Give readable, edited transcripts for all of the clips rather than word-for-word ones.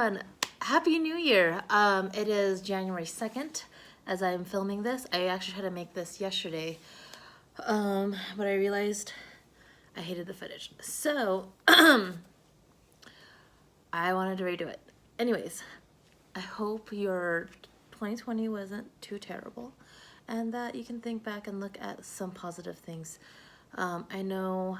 everyone. Happy New Year. It is January 2nd as I'm filming this. I actually tried to make this yesterday, but I realized I hated the footage. So, I wanted to redo it. Anyways, I hope your 2020 wasn't too terrible and that you can think back and look at some positive things. I know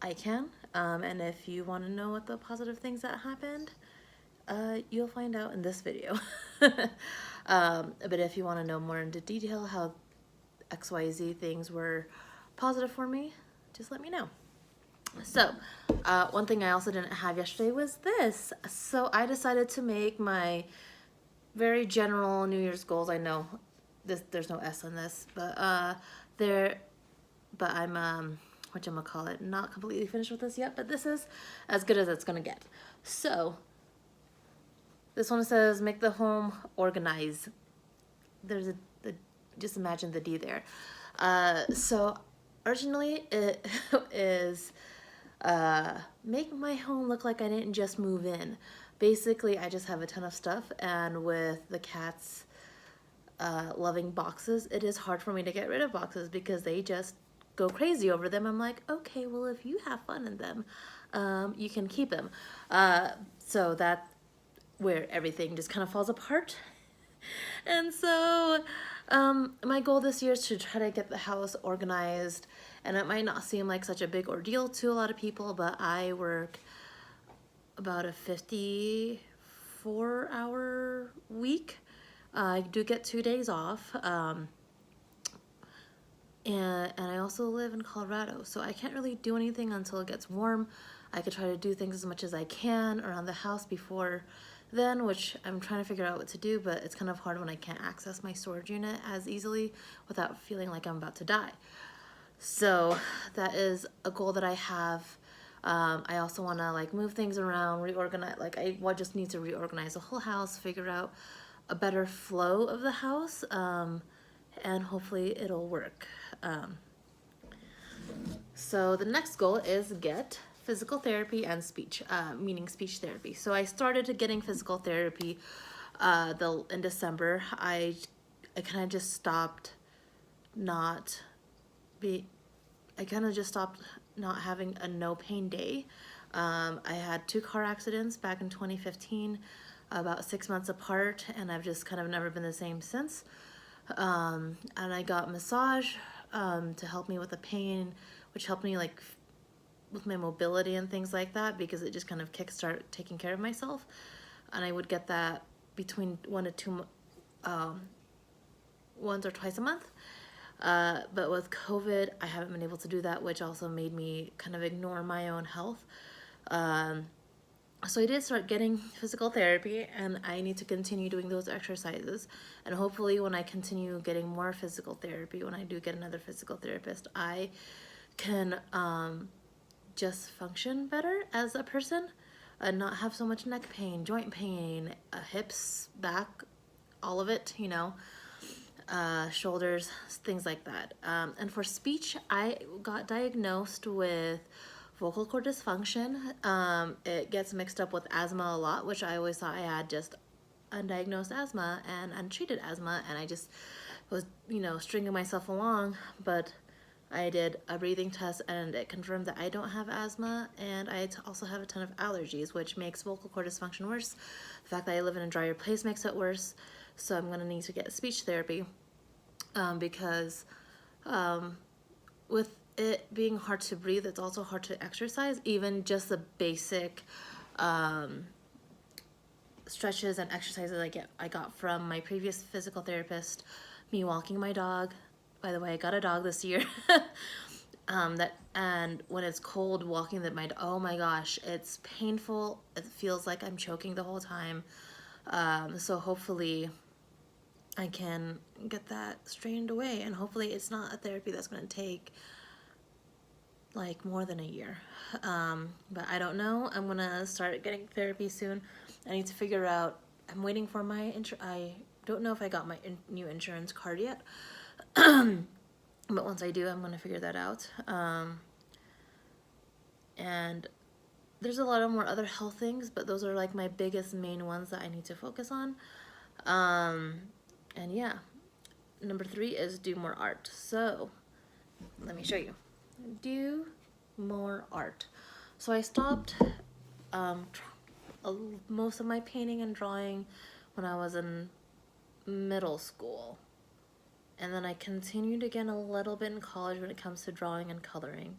I can, and if you want to know what the positive things that happened, you'll find out in this video. But if you want to know more into detail how XYZ things were positive for me, just let me know. So, one thing I also didn't have yesterday was this. So I decided to make my very general New Year's goals. I know there's no S on this, but I'm whatchamacallit, not completely finished with this yet, but this is as good as it's gonna get. So this one says make the home organized. There's just imagine the D there. So originally it is make my home look like I didn't just move in. Basically, I just have a ton of stuff, and with the cats loving boxes, it is hard for me to get rid of boxes because they just go crazy over them. I'm like, okay, well, if you have fun in them, you can keep them. So that's where everything just kind of falls apart. And so my goal this year is to try to get the house organized, and it might not seem like such a big ordeal to a lot of people, but I work about a 54-hour week. I do get 2 days off, and I also live in Colorado, so I can't really do anything until it gets warm. I could try to do things as much as I can around the house before then, which I'm trying to figure out what to do, but it's kind of hard when I can't access my storage unit as easily without feeling like I'm about to die. So that is a goal that I have. I also want to like move things around, reorganize. Like I just need to reorganize the whole house, figure out a better flow of the house, and hopefully it'll work. So the next goal is get physical therapy and speech, meaning speech therapy. So I started getting physical therapy in December. I kind of just stopped not having a no pain day. I had 2 car accidents back in 2015, about 6 months apart, and I've just kind of never been the same since. And I got massage to help me with the pain, which helped me like with my mobility and things like that, because it just kind of kickstart taking care of myself. And I would get that between once or twice a month. But with COVID, I haven't been able to do that, which also made me kind of ignore my own health. So I did start getting physical therapy, and I need to continue doing those exercises. And hopefully when I continue getting more physical therapy, when I do get another physical therapist, I can just function better as a person and not have so much neck pain, joint pain, hips, back, all of it, shoulders, things like that. And for speech, I got diagnosed with vocal cord dysfunction. It gets mixed up with asthma a lot, which I always thought I had just undiagnosed asthma and untreated asthma, and I just was, stringing myself along. But I did a breathing test, and it confirmed that I don't have asthma, and I also have a ton of allergies, which makes vocal cord dysfunction worse. The fact that I live in a drier place makes it worse, so I'm going to need to get speech therapy, because with it being hard to breathe, it's also hard to exercise. Even just the basic stretches and exercises I got from my previous physical therapist, me walking my dog. By the way, I got a dog this year. And when it's cold, walking oh my gosh, it's painful. It feels like I'm choking the whole time. So hopefully I can get that straightened away, and hopefully it's not a therapy that's going to take like more than a year. But I don't know. I'm going to start getting therapy soon. I need to figure out, I'm waiting for my I don't know if I got my new insurance card yet. But once I do, I'm going to figure that out. And there's a lot of more other health things, but those are like my biggest main ones that I need to focus on. And yeah, number 3 is do more art. So let me show you. Do more art. So I stopped most of my painting and drawing when I was in middle school. And then I continued again a little bit in college when it comes to drawing and coloring.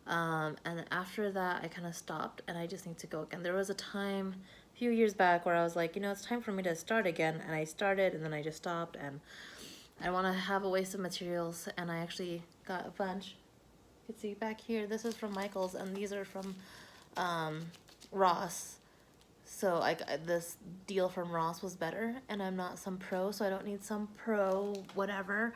And then after that, I kind of stopped, and I just need to go again. There was a time a few years back where I was like, you know, it's time for me to start again. And I started, and then I just stopped, and I want to have a waste of materials. And I actually got a bunch. You can see back here, this is from Michaels, and these are from Ross. So this deal from Ross was better, and I'm not some pro, so I don't need some pro whatever.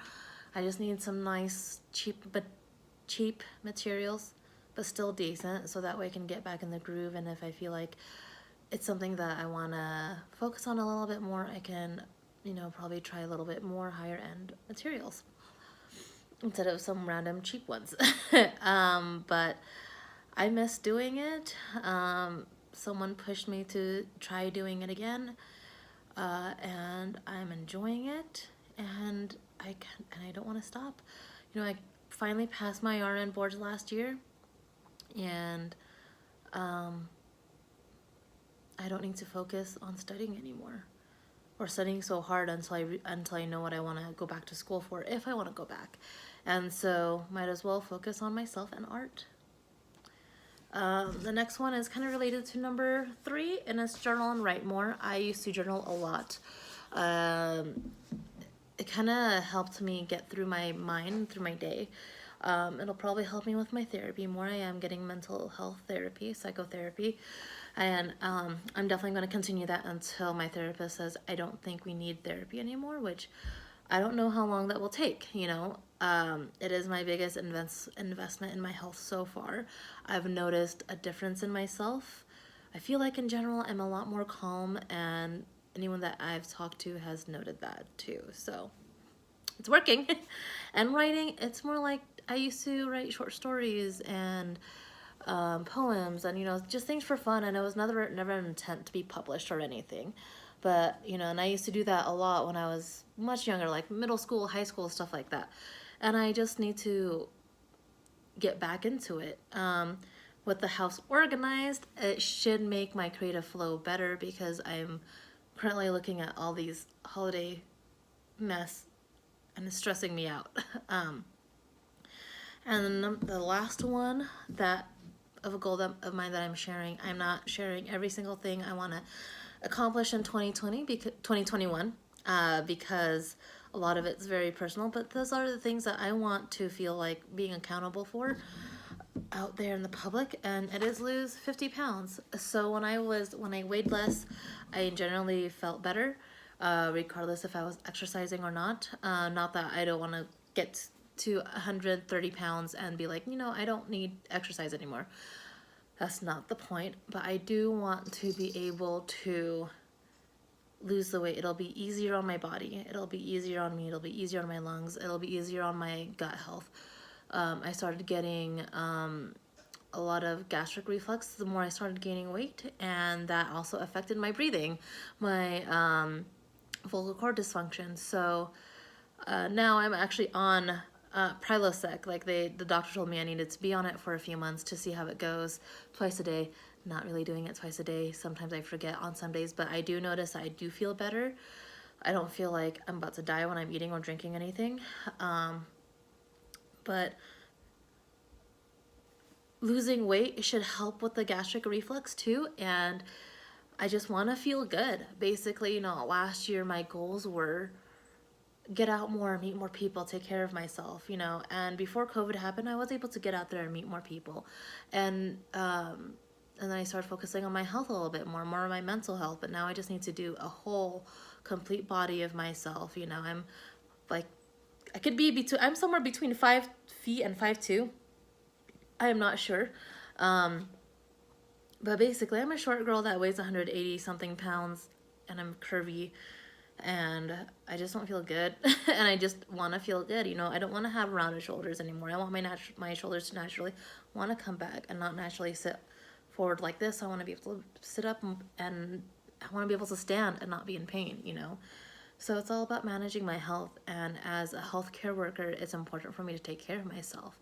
I just need some nice cheap materials, but still decent, so that way I can get back in the groove. And if I feel like it's something that I want to focus on a little bit more, I can, you know, probably try a little bit more higher end materials instead of some random cheap ones. But I miss doing it. Someone pushed me to try doing it again, and I'm enjoying it, and I don't want to stop. You know, I finally passed my RN boards last year, and I don't need to focus on studying anymore, or studying so hard until I know what I want to go back to school for, if I want to go back. And so might as well focus on myself and art. The next one is kind of related to number 3, and it's journal and write more. I used to journal a lot. It kind of helped me get through my mind, through my day. It'll probably help me with my therapy more. I am getting mental health therapy, psychotherapy, and I'm definitely going to continue that until my therapist says I don't think we need therapy anymore, which I don't know how long that will take, you know. It is my biggest investment in my health so far. I've noticed a difference in myself. I feel like in general I'm a lot more calm, and anyone that I've talked to has noted that too. So it's working. And writing, it's more like I used to write short stories and poems, and, you know, just things for fun, and it was never an intent to be published or anything. But, you know, and I used to do that a lot when I was much younger, like middle school, high school, stuff like that. And I just need to get back into it. With the house organized, it should make my creative flow better, because I'm currently looking at all these holiday mess, and it's stressing me out. And then the last one of a goal of mine that I'm sharing, I'm not sharing every single thing I want to accomplish in 2021, because a lot of it's very personal, but those are the things that I want to feel like being accountable for out there in the public, and it is lose 50 pounds. So when I weighed less, I generally felt better, regardless if I was exercising or not. Not that I don't want to get to 130 pounds and be like, you know, I don't need exercise anymore. That's not the point, but I do want to be able to lose the weight. It'll be easier on my body. It'll be easier on me. It'll be easier on my lungs. It'll be easier on my gut health. I started getting a lot of gastric reflux the more I started gaining weight, and that also affected my breathing, my vocal cord dysfunction. So now I'm actually on Prilosec. Like the doctor told me I needed to be on it for a few months to see how it goes, twice a day. Not really doing it twice a day. Sometimes I forget on some days, but I do notice I do feel better. I don't feel like I'm about to die when I'm eating or drinking anything. But losing weight should help with the gastric reflux too, and I just want to feel good. Basically, you know, last year my goals were get out more, meet more people, take care of myself, you know, and before COVID happened, I was able to get out there and meet more people, and then I started focusing on my health a little bit more on my mental health. But now I just need to do a whole complete body of myself, you know. I'm like, I'm somewhere between 5 feet and 5'2". I am not sure. But basically I'm a short girl that weighs 180 something pounds, and I'm curvy, and I just don't feel good. And I just want to feel good, you know. I don't want to have rounded shoulders anymore. I want my shoulders to naturally want to come back and not naturally sit forward like this. I want to be able to sit up and I want to be able to stand and not be in pain, you know? So it's all about managing my health. And as a healthcare worker, it's important for me to take care of myself.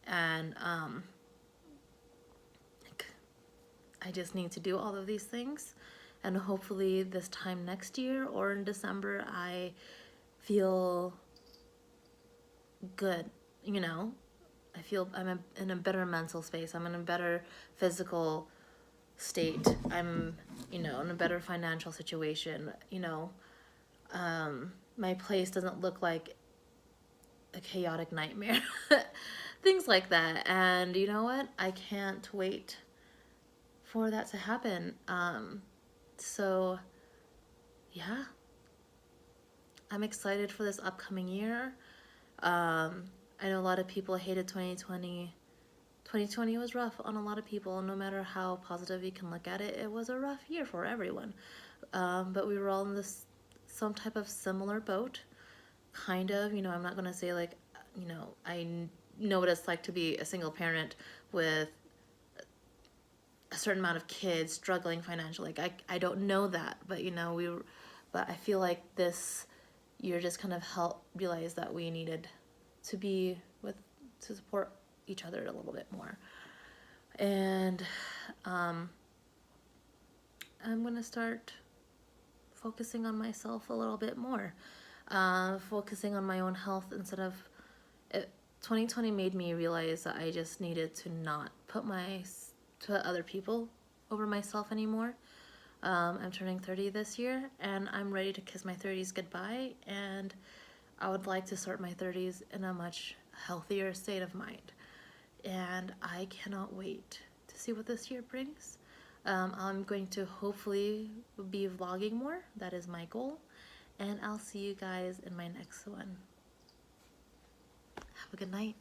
And I just need to do all of these things. And hopefully this time next year or in December, I feel good, you know? I feel I'm in a better mental space. I'm in a better physical state. I'm, you know, in a better financial situation, you know. My place doesn't look like a chaotic nightmare. Things like that. And you know what? I can't wait for that to happen. So yeah, I'm excited for this upcoming year. I know a lot of people hated 2020. 2020 was rough on a lot of people. No matter how positive you can look at it, it was a rough year for everyone. But we were all in this some type of similar boat, kind of. You know, I'm not gonna say like, you know, I know what it's like to be a single parent with a certain amount of kids struggling financially. Like I don't know that, but you know, but I feel like this year just kind of helped realize that we needed to be to support each other a little bit more. And I'm gonna start focusing on myself a little bit more, focusing on my own health instead of it. 2020 made me realize that I just needed to not put other people over myself anymore. I'm turning 30 this year, and I'm ready to kiss my 30s goodbye, and I would like to start my 30s in a much healthier state of mind. And I cannot wait to see what this year brings. I'm going to hopefully be vlogging more. That is my goal. And I'll see you guys in my next one. Have a good night.